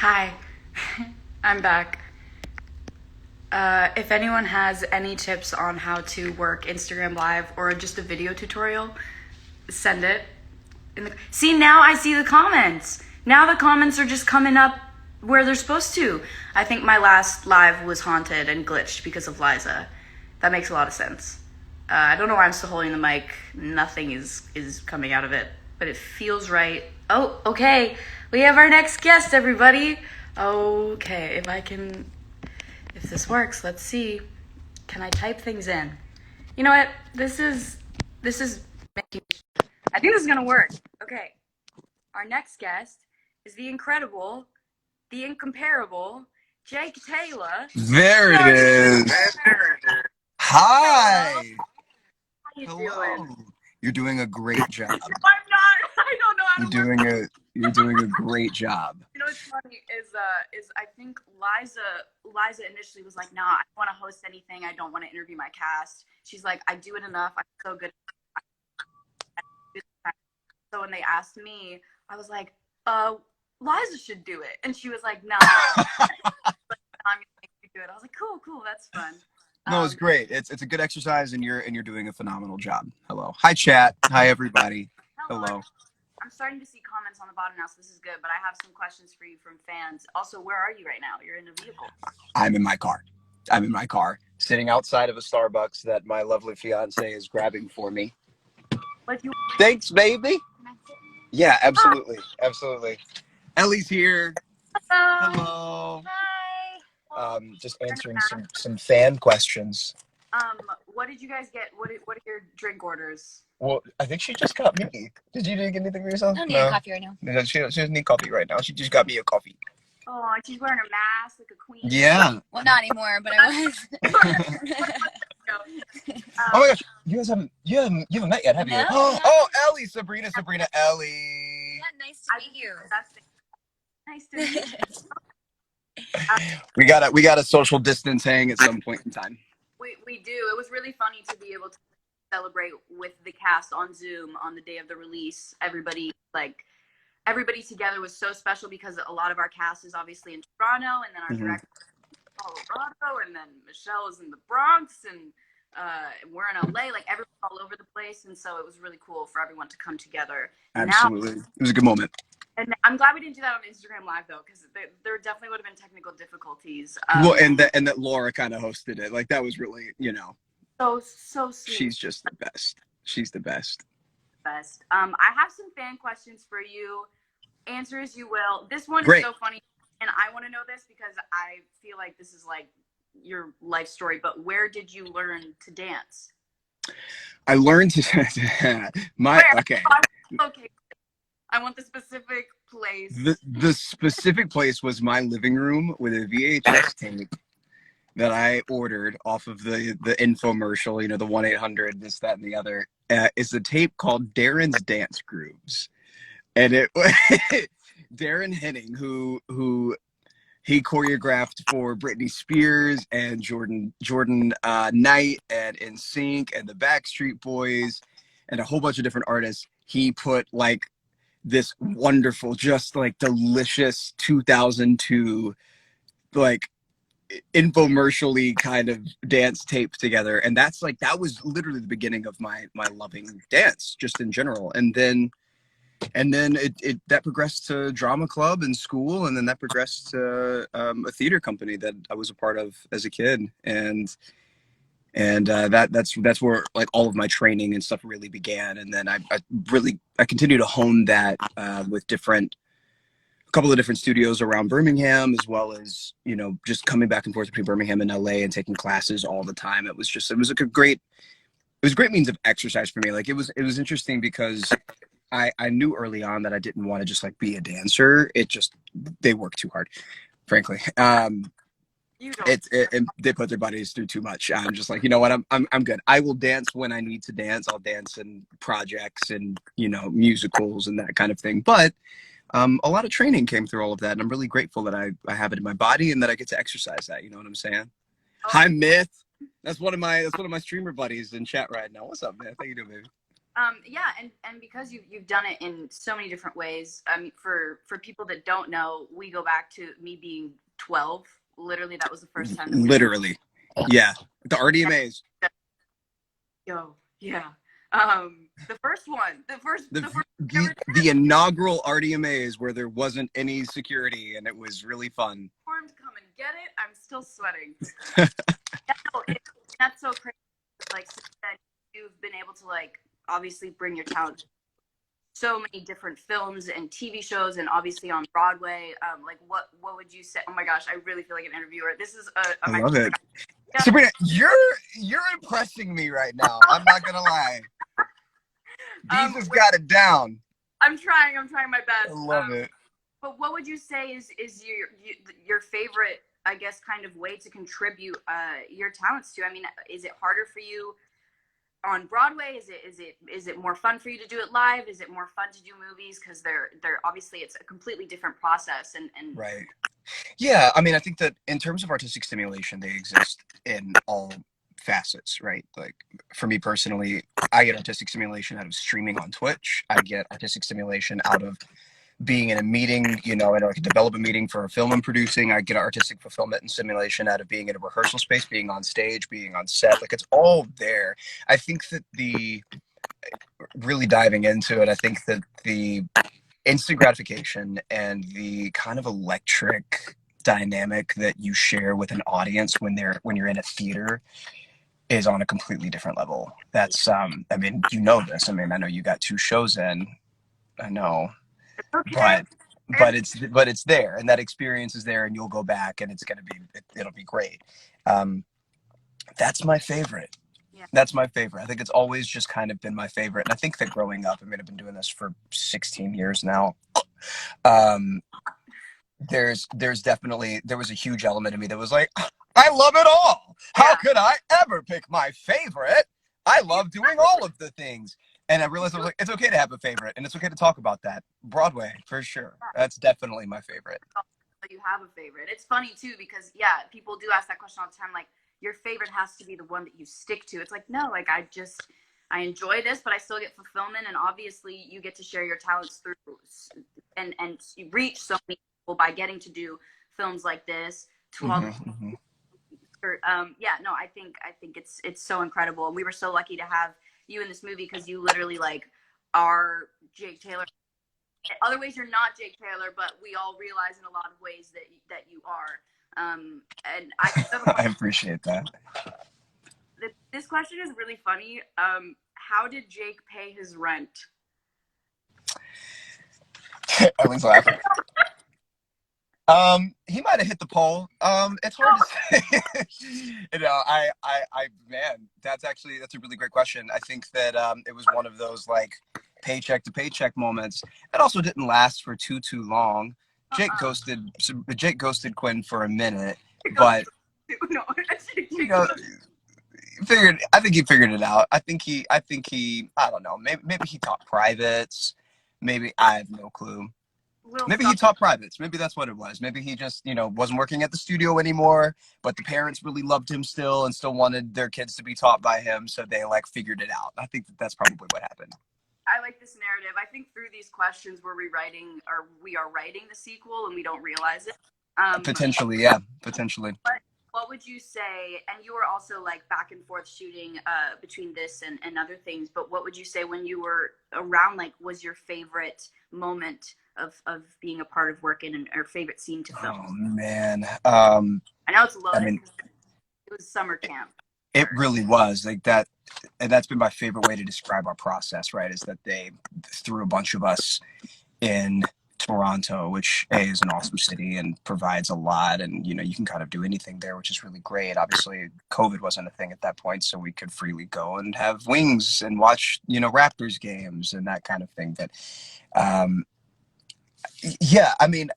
Hi, I'm back. If anyone has any tips on how to work Instagram Live or just a video tutorial, send it. See, now I see the comments. Now the comments are just coming up where they're supposed to. I think my last live was haunted and glitched because of Liza. That makes a lot of sense. I don't know why I'm still holding the mic. Nothing is coming out of it, but it feels right. Oh, okay. We have our next guest, everybody. Okay, if this works, let's see. Can I type things in? You know what? This is making, I think this is gonna work. Okay. Our next guest is the incredible, the incomparable, Jake Taylor. There it is. Hi. How you Hello. doing? You're doing a great job. I'm not. I don't know how to You're doing a great job. You know what's funny is I think Liza initially was like, nah, I don't want to host anything. I don't want to interview my cast. She's like, I do it enough. I'm so good. So when they asked me, I was like, Liza should do it, and she was like, nah, I'm gonna make you do it. I was like, cool, that's fun. No, it's great. It's a good exercise, and you're doing a phenomenal job. Hello. Hi, chat. Hi, everybody. Hello. I'm starting to see comments on the bottom now, so this is good. But I have some questions for you from fans. Also, where are you right now? You're in a vehicle. I'm in my car, sitting outside of a Starbucks that my lovely fiance is grabbing for me. Thanks, baby. Yeah, absolutely. Ellie's here. Hello. Hi. Just answering some fan questions. What did you guys get? What are your drink orders? Well, I think she just got me. Did you get anything for yourself? I don't need a coffee right now. No, she doesn't need coffee right now. She just got me a coffee. Oh, she's wearing a mask like a queen. Yeah. Well, not anymore, but I was. Oh my gosh, you haven't met yet, have you? No. Oh, Ellie, Sabrina, Ellie. Yeah, nice to meet you. Nice to meet you. We gotta social distance hang at some point in time. We do. It was really funny to be able to celebrate with the cast on Zoom on the day of the release. Everybody together was so special because a lot of our cast is obviously in Toronto, and then our director is in Colorado, and then Michelle is in the Bronx, and we're in LA. Like, everyone's all over the place, and so it was really cool for everyone to come together. Absolutely. It was a good moment. And I'm glad we didn't do that on Instagram Live, though, because there definitely would have been technical difficulties. Well, and that Laura kind of hosted it. Like, that was really, so sweet. She's just the best. She's the best. I have some fan questions for you. Answer as you will. This one Great. is so funny, and I want to know this because I feel like this is like your life story. But where did you learn to dance? I learned to Okay. Okay. I want the specific place. The specific place was my living room with a VHS tape that I ordered off of the infomercial, the 1-800, this, that, and the other. It's a tape called Darren's Dance Grooves. And it Darren Henning, who he choreographed for Britney Spears and Jordan Knight and NSYNC and the Backstreet Boys and a whole bunch of different artists. He put like this wonderful, just like delicious 2002 like infomercially kind of dance tape together, and that was literally the beginning of my loving dance just in general. And then it that progressed to drama club and school, and then that progressed to a theater company that I was a part of as a kid, and that's where like all of my training and stuff really began. And then I continue to hone that with a couple of different studios around Birmingham, as well as just coming back and forth between Birmingham and LA and taking classes all the time. It was a great means of exercise for me. Like, it was interesting because I knew early on that I didn't want to just like be a dancer. They work too hard, frankly. They put their bodies through too much. I'm just like, you know what? I'm good. I will dance when I need to dance. I'll dance in projects and musicals and that kind of thing. But a lot of training came through all of that, and I'm really grateful that I have it in my body and that I get to exercise that. You know what I'm saying? Hi, Myth. That's one of my streamer buddies in chat right now. What's up, Myth? How you doing, baby? Yeah, and because you've done it in so many different ways. For people that don't know, we go back to me being 12. Literally, that was the first time that we. Literally, yeah. The RDMAs. Yo, yeah. The first one, the first. The inaugural RDMAs where there wasn't any security and it was really fun. To come and get it. I'm still sweating. Yeah, no, that's so crazy. Like, since then, you've been able to like obviously bring your talent to so many different films and TV shows, and obviously on Broadway. Like, what would you say? Oh my gosh, I really feel like an interviewer. This is I love it. Sabrina, you're impressing me right now. I'm not gonna lie. Jesus got it down. I'm trying my best. I love it. But what would you say is your favorite, I guess, kind of way to contribute your talents to? I mean, is it harder for you on Broadway? Is it more fun for you to do it live? Is it more fun to do movies? Because they're obviously it's a completely different process and right. Yeah, I mean, I think that in terms of artistic stimulation, they exist in all facets, right? Like for me personally, I get artistic stimulation out of streaming on Twitch. I get artistic stimulation out of being in a meeting, you know, in like a development meeting for a film I'm producing. I get artistic fulfillment and stimulation out of being in a rehearsal space, being on stage, being on set. Like it's all there. I think that really diving into it, I think that the instant gratification and the kind of electric dynamic that you share with an audience when you're in a theater is on a completely different level. That's I mean, you know this. I mean, I know you got 2 shows in. I know. okay. But it's there, and that experience is there, and you'll go back and it'll be great. That's my favorite. Yeah. That's my favorite. I think it's always just kind of been my favorite. And I think that growing up, I mean, I've been doing this for 16 years now. There was a huge element of me that was like, I love it all. How could I ever pick my favorite? I love doing all of the things. And I realized I was like, it's okay to have a favorite, and it's okay to talk about that. Broadway, for sure. That's definitely my favorite. You have a favorite. It's funny too because people do ask that question all the time. Like, your favorite has to be the one that you stick to. It's like, no, like I enjoy this, but I still get fulfillment, and obviously you get to share your talents through and you reach so many people by getting to do films like this to all I think it's so incredible, and we were so lucky to have you in this movie because you literally like are Jake Taylor. In other ways you're not Jake Taylor, but we all realize in a lot of ways that you are. And I appreciate that. This question is really funny. How did Jake pay his rent? Everyone's laughing. He might have hit the pole. It's hard to say. You know, man, that's a really great question. I think that it was one of those like paycheck to paycheck moments. It also didn't last for too long. Jake ghosted Quinn for a minute, but you know, I think he figured it out. I think he I don't know, maybe he taught privates. Maybe I have no clue. Maybe he taught privates. Maybe that's what it was. Maybe he just, wasn't working at the studio anymore, but the parents really loved him still and still wanted their kids to be taught by him. So they like figured it out. I think that's probably what happened. I like this narrative. I think through these questions we are writing the sequel and we don't realize it. Potentially, yeah. Potentially. What would you say, and you were also like back and forth shooting between this and other things, but what would you say when you were around, like, was your favorite moment of being a part of working or favorite scene to film? Oh, man. I know it's loaded. I mean, it was summer camp. It really was like that. And that's been my favorite way to describe our process, right? Is that they threw a bunch of us in Toronto, which is an awesome city and provides a lot. And, you can kind of do anything there, which is really great. Obviously, COVID wasn't a thing at that point, so we could freely go and have wings and watch, Raptors games and that kind of thing. But, yeah, I mean,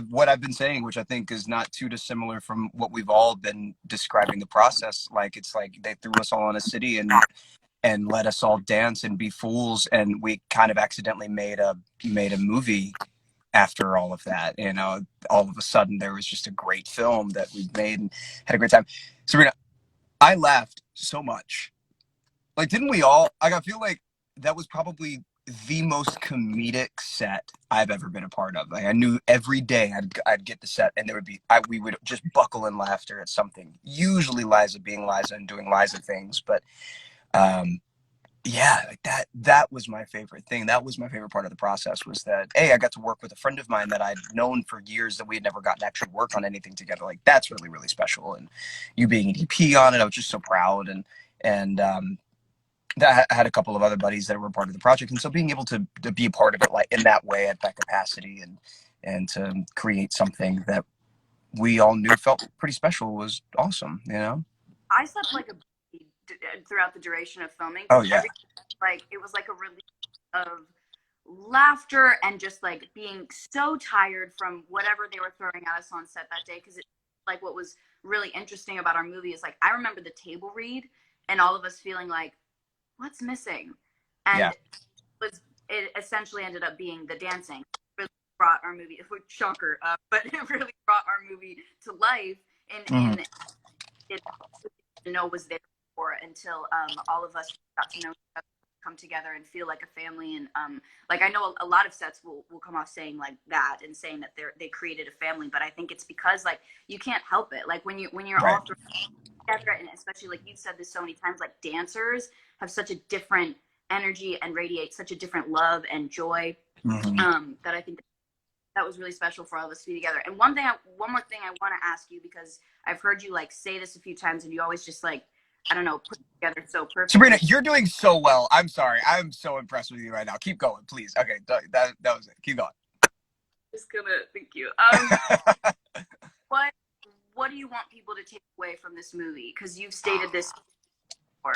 what I've been saying, which I think is not too dissimilar from what we've all been describing the process. Like, it's like they threw us all in a city and let us all dance and be fools. And we kind of accidentally made a movie after all of that. All of a sudden there was just a great film that we made and had a great time. Sabrina, I laughed so much. Like, didn't we all? Like, I feel like that was probably the most comedic set I've ever been a part of. Like, I knew every day I'd get the set, and there would be we would just buckle in laughter at something. Usually Liza being Liza and doing Liza things, but yeah, like that was my favorite thing. That was my favorite part of the process, was that I got to work with a friend of mine that I'd known for years, that we had never gotten to actually work on anything together. Like, that's really, really special. And you being an EP on it, I was just so proud. And that I had a couple of other buddies that were part of the project, and so being able to be a part of it, like in that way, at that capacity, and to create something that we all knew felt pretty special, was awesome. I slept like a baby throughout the duration of filming. Oh yeah. It was like a release of laughter and just like being so tired from whatever they were throwing at us on set that day. Because like what was really interesting about our movie is, like, I remember the table read and all of us feeling like, what's missing? And it essentially ended up being the dancing. It really brought our movie, shocker, but it really brought our movie to life. And it to know was there for, until all of us got to know each other, come together and feel like a family. And like, I know a lot of sets will come off saying like that and saying that they created a family, but I think it's because, like, you can't help it. Like, when you're all together, and especially, like you've said this so many times, like, dancers have such a different energy and radiate such a different love and joy, that I think that was really special for all of us to be together. And one more thing I want to ask you, because I've heard you like say this a few times, and you always just, like, I don't know, put it together so perfect. Sabrina, you're doing so well. I'm sorry. I'm so impressed with you right now. Keep going, please. Okay, that was it. Keep going. Just gonna thank you. What do you want people to take away from this movie? Because you've stated this before.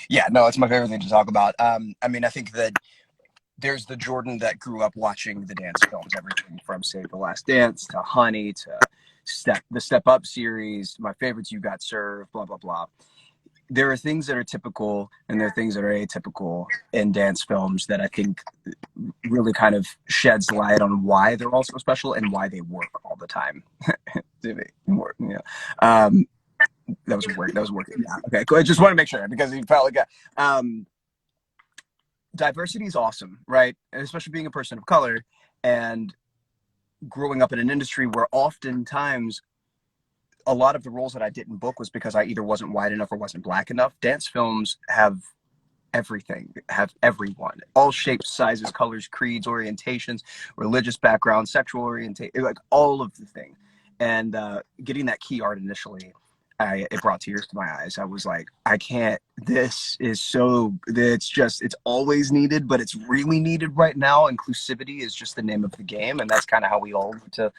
Yeah, no, it's my favorite thing to talk about. I mean, I think that there's the Jordan that grew up watching the dance films, everything from Save the Last Dance to Honey to the Step Up series, my favorites, You Got Served, blah, blah, blah. There are things that are typical and there are things that are atypical in dance films that I think really kind of sheds light on why they're all so special and why they work all the time. Work, that was working. Yeah. Okay, cool. I just want to make sure, because you felt like diversity is awesome, right? And especially being a person of color and growing up in an industry where oftentimes a lot of the roles that I didn't book was because I either wasn't white enough or wasn't black enough. Dance films have everything, have everyone, all shapes, sizes, colors, creeds, orientations, religious background, sexual orientation, like all of the thing. And getting that key art initially, it brought tears to my eyes. I was like, I can't, this is so, it's always needed, but it's really needed right now. Inclusivity is just the name of the game. And that's kind of how we all need to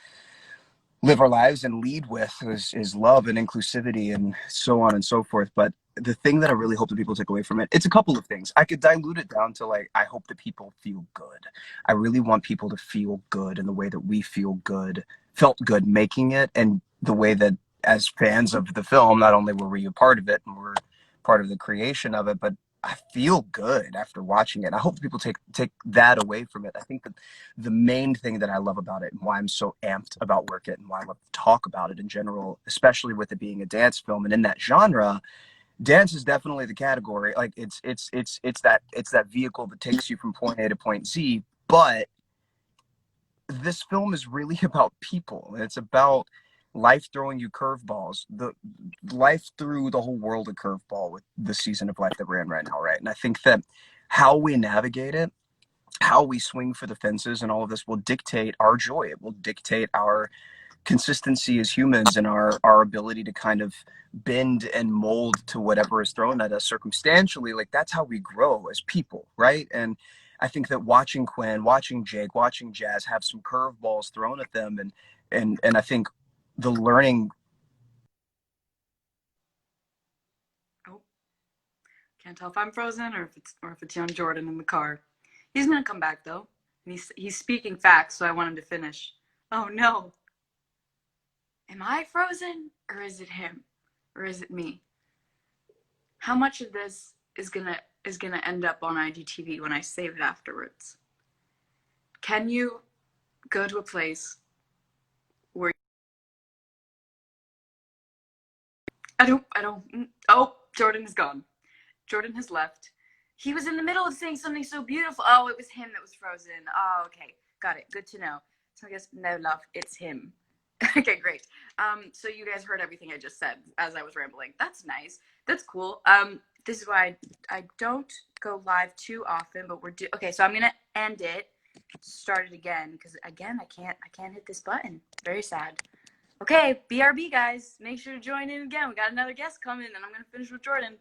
live our lives and lead with, is love and inclusivity and so on and so forth. But the thing that I really hope that people take away from it, it's a couple of things. I could dilute it down to, like, I hope that people feel good. I really want people to feel good in the way that we felt good making it, and the way that, as fans of the film, not only were we a part of it and we're part of the creation of it, but I feel good after watching it. And I hope that people take that away from it. I think that the main thing that I love about it, and why I'm so amped about work it, and why I love to talk about it in general, especially with it being a dance film and in that genre, dance is definitely the category. Like, it's that vehicle that takes you from point A to point Z. But this film is really about people. It's about life throwing you curveballs. The life threw the whole world a curveball with the season of life that we're in right now, right? And I think that how we navigate it, how we swing for the fences, and all of this will dictate our joy. It will dictate our consistency as humans, and our ability to kind of bend and mold to whatever is thrown at us circumstantially. Like, that's how we grow as people, right? And I think that watching Quinn, watching Jake, watching Jazz have some curveballs thrown at them, and I think the learning. Oh, can't tell if I'm frozen or if it's young Jordan in the car. He's gonna come back though, and he's speaking facts, so I want him to finish. Oh no. Am I frozen, or is it him, or is it me? How much of this is gonna end up on IGTV when I save it afterwards? Can you go to a place where I don't. Oh, Jordan is gone. Jordan has left. He was in the middle of saying something so beautiful. Oh, it was him that was frozen. Oh, okay. Got it. Good to know. So I guess, no, love, it's him. Okay, great. So you guys heard everything I just said as I was rambling. That's nice. That's cool. This is why I don't go live too often, but okay, so I'm going to end it, start it again, because again, I can't hit this button. Very sad. Okay, BRB guys, make sure to join in again. We got another guest coming, and I'm going to finish with Jordan.